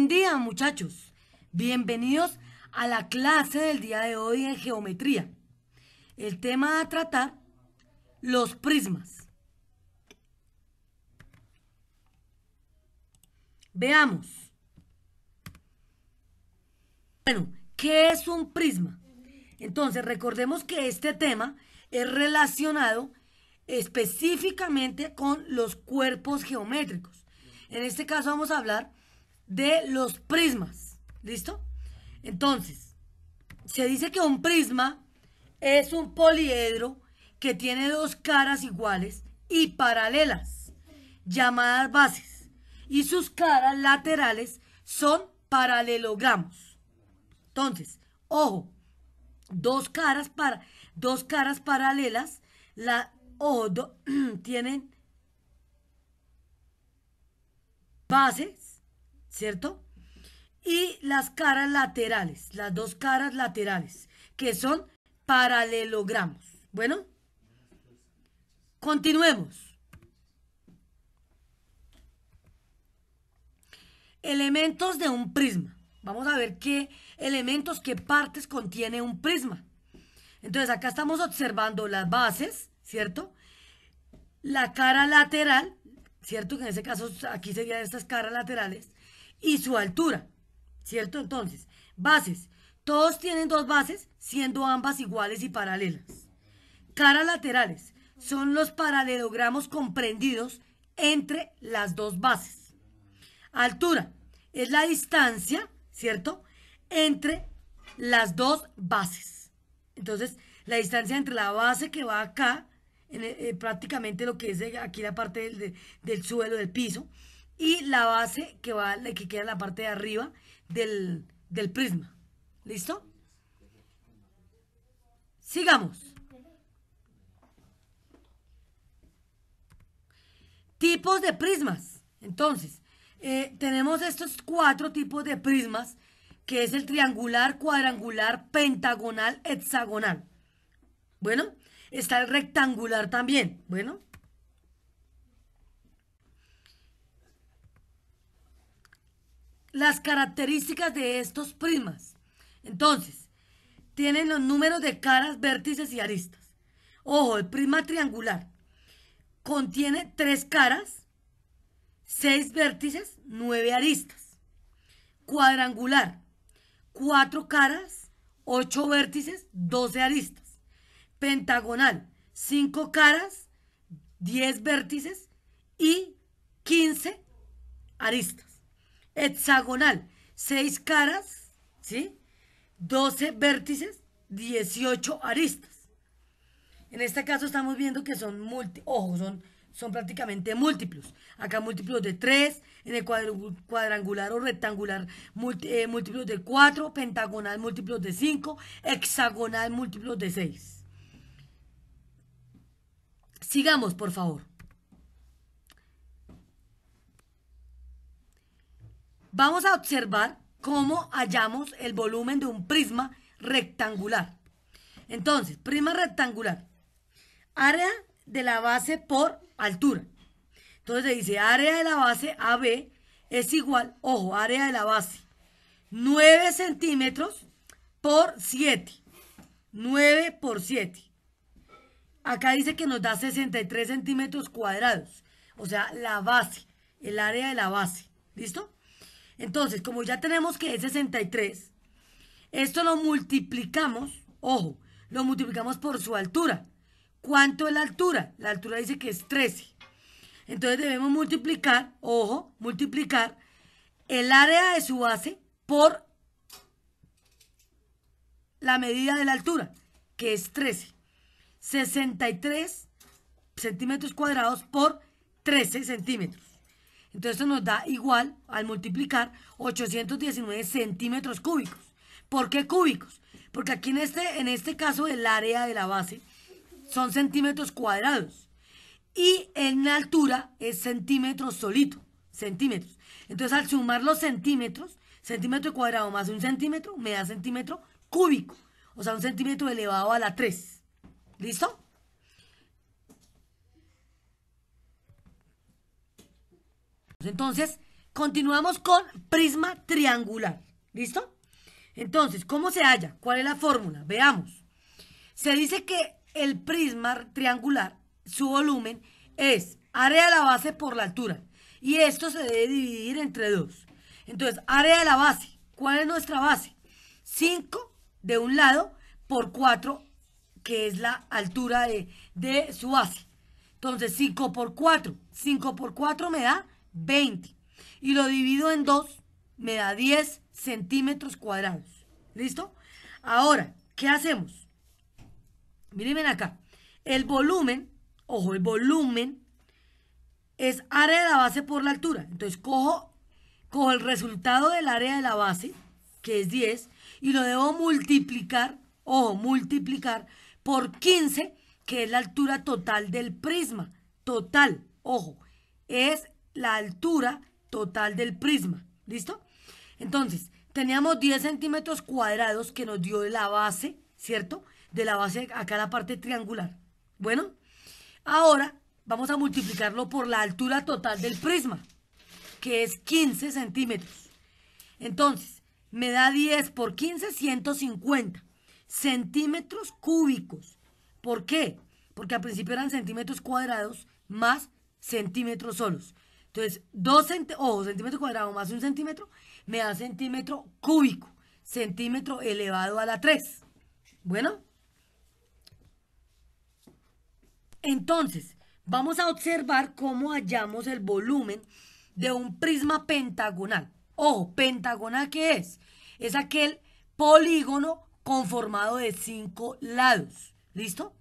Buen día, muchachos. Bienvenidos a la clase del día de hoy en geometría. El tema a tratar, los prismas. Veamos. Bueno, ¿qué es un prisma? Entonces, recordemos que este tema es relacionado específicamente con los cuerpos geométricos. En este caso vamos a hablar de los prismas. ¿Listo? Entonces, se dice que un prisma es un poliedro que tiene dos caras iguales y paralelas, llamadas bases, y sus caras laterales son paralelogramos. Entonces, ojo, dos caras paralelas, tienen bases, ¿cierto? Y las caras laterales, las dos caras laterales, que son paralelogramos. Bueno, continuemos. Elementos de un prisma. Vamos a ver qué elementos, qué partes contiene un prisma. Entonces acá estamos observando las bases, ¿cierto? La cara lateral, ¿cierto? Que en este caso aquí serían estas caras laterales, y su altura, ¿cierto? Entonces, bases. Todos tienen dos bases, siendo ambas iguales y paralelas. Caras laterales son los paralelogramos comprendidos entre las dos bases. Altura es la distancia, ¿cierto?, entre las dos bases. Entonces, la distancia entre la base que va acá, prácticamente lo que es aquí la parte del suelo, del piso, y la base que queda en la parte de arriba del prisma. ¿Listo? Sigamos. Tipos de prismas. Entonces, tenemos estos cuatro tipos de prismas, que es el triangular, cuadrangular, pentagonal, hexagonal. Bueno, está el rectangular también. Bueno, las características de estos prismas. Entonces, tienen los números de caras, vértices y aristas. Ojo, el prisma triangular contiene 3 caras, 6 vértices, 9 aristas. Cuadrangular, 4 caras, 8 vértices, 12 aristas. Pentagonal, 5 caras, 10 vértices y 15 aristas. Hexagonal, 6 caras, ¿sí?, 12 vértices, 18 aristas. En este caso estamos viendo que son son prácticamente múltiplos. Acá múltiplos de 3, en el cuadrangular o rectangular múltiplos de 4, pentagonal múltiplos de 5, hexagonal múltiplos de 6. Sigamos, por favor. Vamos a observar cómo hallamos el volumen de un prisma rectangular. Entonces, prisma rectangular. Área de la base por altura. Entonces se dice área de la base AB es igual, ojo, área de la base, 9 centímetros por 7. 9 por 7. Acá dice que nos da 63 centímetros cuadrados. O sea, la base, el área de la base. ¿Listo? Entonces, como ya tenemos que es 63, esto lo multiplicamos, ojo, lo multiplicamos por su altura. ¿Cuánto es la altura? La altura dice que es 13. Entonces debemos multiplicar, ojo, multiplicar el área de su base por la medida de la altura, que es 13. 63 centímetros cuadrados por 13 centímetros. Entonces esto nos da igual, al multiplicar, 819 centímetros cúbicos. ¿Por qué cúbicos? Porque aquí en este caso el área de la base son centímetros cuadrados. Y en la altura es centímetros solito. Centímetros. Entonces al sumar los centímetros, centímetro cuadrado más un centímetro, me da centímetro cúbico. O sea, un centímetro elevado a la 3. ¿Listo? Entonces, Continuamos con prisma triangular. ¿Listo? Entonces, ¿cómo se halla? ¿Cuál es la fórmula? Veamos. Se dice que el prisma triangular, su volumen es área de la base por la altura. Y esto se debe dividir entre 2. Entonces, área de la base. ¿Cuál es nuestra base? 5 de un lado por 4, que es la altura de su base. Entonces, 5 por 4. 5 por 4 me da 20. Y lo divido en 2, me da 10 centímetros cuadrados. ¿Listo? Ahora, ¿qué hacemos? Miren acá. El volumen, ojo, el volumen es área de la base por la altura. Entonces, cojo el resultado del área de la base, que es 10, y lo debo multiplicar, ojo, multiplicar por 15, que es la altura total del prisma. Total, ojo, es la altura total del prisma. ¿Listo? Entonces, teníamos 10 centímetros cuadrados que nos dio de la base, ¿cierto? De la base acá la parte triangular. Bueno, ahora vamos a multiplicarlo por la altura total del prisma, que es 15 centímetros. Entonces, me da 10 por 15, 150 centímetros cúbicos. ¿Por qué? Porque al principio eran centímetros cuadrados más centímetros solos. Entonces, centímetros cuadrados más 1 centímetro me da centímetro cúbico. Centímetro elevado a la 3. Bueno. Entonces, vamos a observar cómo hallamos el volumen de un prisma pentagonal. Ojo, ¿pentagonal qué es? Es aquel polígono conformado de 5 lados. ¿Listo?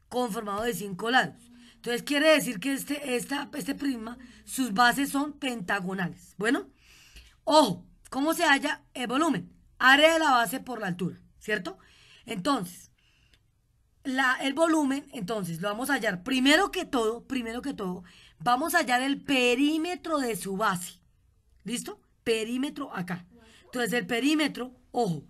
Conformado de 5 lados. Entonces quiere decir que este prisma, sus bases son pentagonales. Bueno, ojo, ¿cómo se halla el volumen? Área de la base por la altura, ¿cierto? Entonces, el volumen, entonces lo vamos a hallar. Primero que todo, vamos a hallar el perímetro de su base. ¿Listo? Perímetro acá. Entonces el perímetro, ojo,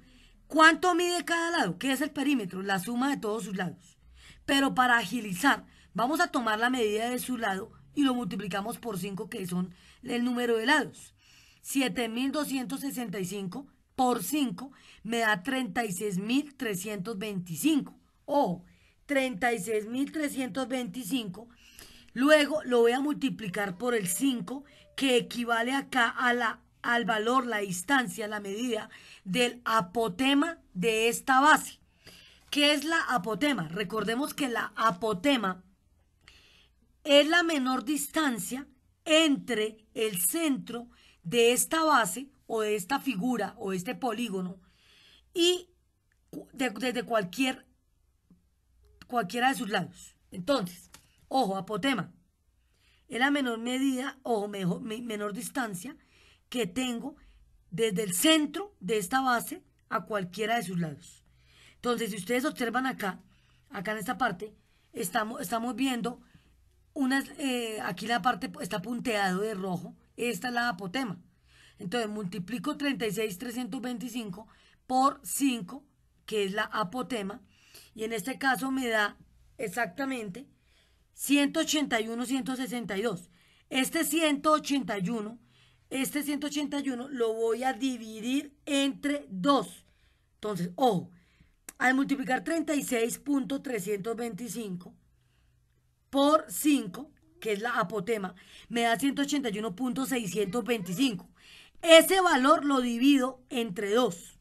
¿cuánto mide cada lado? ¿Qué es el perímetro? La suma de todos sus lados. Pero para agilizar, vamos a tomar la medida de su lado y lo multiplicamos por 5, que son el número de lados. 7.265 por 5 me da 36.325. Ojo, 36.325. Luego lo voy a multiplicar por el 5, que equivale acá al valor, la distancia, la medida del apotema de esta base. ¿Qué es la apotema? Recordemos que la apotema es la menor distancia entre el centro de esta base o de esta figura o este polígono y desde cualquiera de sus lados. Entonces, ojo, apotema es la menor medida o menor distancia que tengo desde el centro de esta base a cualquiera de sus lados. Entonces, si ustedes observan acá en esta parte, estamos viendo aquí la parte está punteado de rojo. Esta es la apotema. Entonces, multiplico 36.325 por 5, que es la apotema. Y en este caso me da exactamente 181.162. Este 181 lo voy a dividir entre 2. Entonces, ojo, al multiplicar 36.325 por 5, que es la apotema, me da 181.625. Ese valor lo divido entre 2.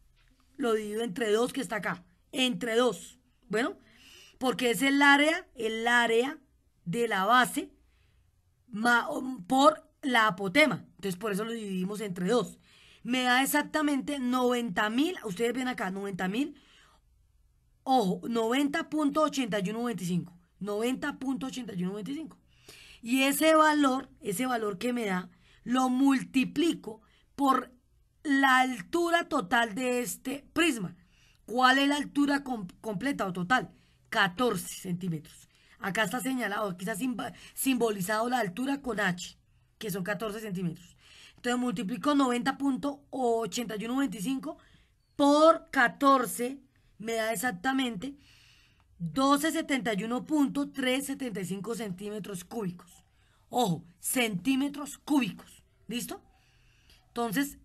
Lo divido entre 2, que está acá. Entre 2. Bueno, porque es el área de la base por la apotema. Entonces, por eso lo dividimos entre 2. Me da exactamente 90.000. Ustedes ven acá, 90.000. Ojo, 90.8125. 90.8125. Y ese valor que me da, lo multiplico por la altura total de este prisma. ¿Cuál es la altura completa o total? 14 centímetros. Acá está señalado, aquí está simbolizado la altura con H, que son 14 centímetros. Entonces multiplico 90.8125 por 14, me da exactamente 1271.375 centímetros cúbicos. Ojo, centímetros cúbicos. ¿Listo? Entonces,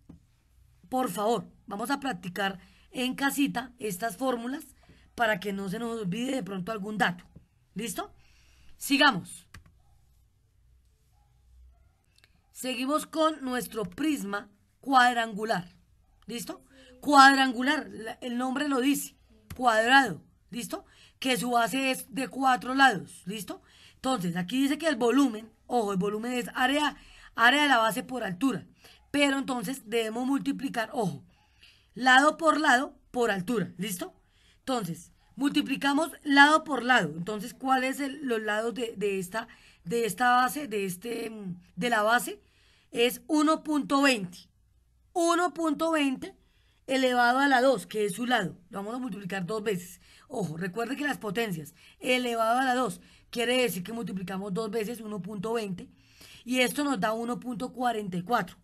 por favor, vamos a practicar en casita estas fórmulas para que no se nos olvide de pronto algún dato. ¿Listo? Sigamos. Seguimos con nuestro prisma cuadrangular. ¿Listo? Cuadrangular, el nombre lo dice, cuadrado. ¿Listo? Que su base es de 4 lados. ¿Listo? Entonces, aquí dice que el volumen, ojo, el volumen es área de la base por altura. Pero entonces debemos multiplicar, ojo, lado por altura. ¿Listo? Entonces, multiplicamos lado por lado. Entonces, ¿cuáles son los lados de esta base, de la base? Es 1.20. 1.20 elevado a la 2, que es su lado. Lo vamos a multiplicar 2 veces. Ojo, recuerde que las potencias elevado a la 2 quiere decir que multiplicamos 2 veces 1.20 y esto nos da 1.44.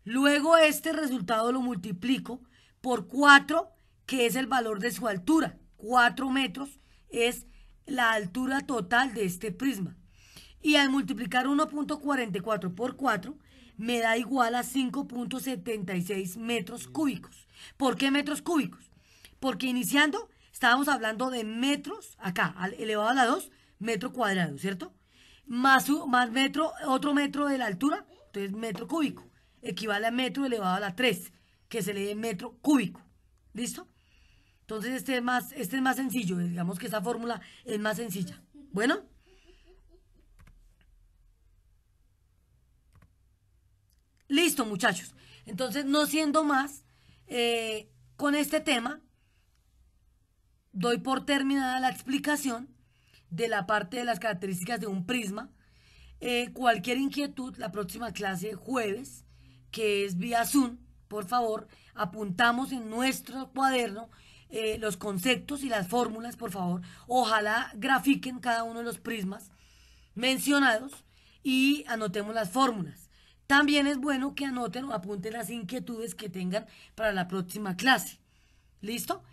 Luego este resultado lo multiplico por 4, que es el valor de su altura. 4 metros es la altura total de este prisma. Y al multiplicar 1.44 por 4, me da igual a 5.76 metros cúbicos. ¿Por qué metros cúbicos? Porque iniciando estábamos hablando de metros, acá, elevado a la 2, metro cuadrado, ¿cierto? Más metro, otro metro de la altura, entonces metro cúbico. Equivale a metro elevado a la 3, que se lee metro cúbico. ¿Listo? Entonces este es más sencillo, digamos que esta fórmula es más sencilla. Bueno. Listo, muchachos. Entonces, no siendo más, con este tema, doy por terminada la explicación de la parte de las características de un prisma. Cualquier inquietud, la próxima clase jueves, que es vía Zoom, por favor, apuntamos en nuestro cuaderno los conceptos y las fórmulas, por favor. Ojalá grafiquen cada uno de los prismas mencionados y anotemos las fórmulas. También es bueno que anoten o apunten las inquietudes que tengan para la próxima clase. ¿Listo?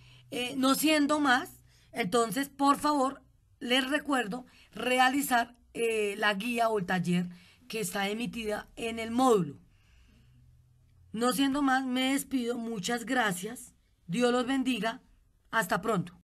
No siendo más, entonces, por favor, les recuerdo realizar la guía o el taller que está emitida en el módulo. No siendo más, me despido. Muchas gracias. Dios los bendiga. Hasta pronto.